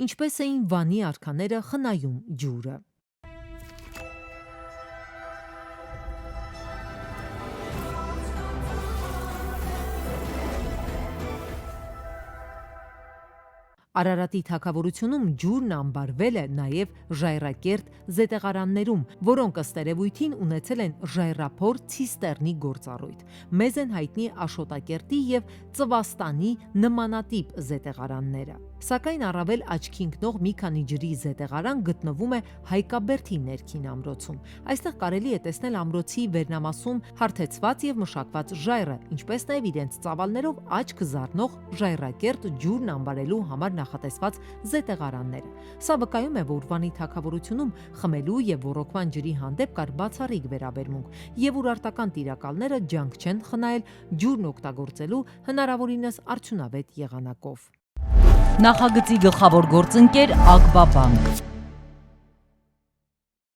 ինչպես էին Վանի արքաները խնայում ջուրը։ Արարատի թագավորությունում ջուրն անբարվել է նաև ժայռակերտ զետեղարաններում, որոնք ըստ երևույթին ունեցել են ժայռափոր ցիստեռնի գործառույթ։ Մեզ են հայտնի Աշոտակերտի և Ծվաստանի նմանատիպ զետեղարանները։ Սակայն առավել աչքի ընկնող մի քանի ջրի զետեղարան գտնվում է Հայկաբերդի ներքին ամրոցում։ Այստեղ կարելի է տեսնել ամրոցի վերնամասում հարթեցված և մշակված ժայռը, ինչպես նաև իրենց ծավալներով աչք զարնող ժայռակերտ ջուրն անբարելու համար նախատեսված զետեղարանները։ Սա վկայում է, որ Վանի թագավորությունում խմելու և ոռոգման ջրի հանդեպ կար բացառիկ վերաբերմունք, և ուրարտական տիրակալները ջանք չեն խնայել ջուրն օգտագործելու հնարավորինս արդյունավետ եղանակով։ Նախագծի գլխավոր գործընկեր Ակբա բանկ։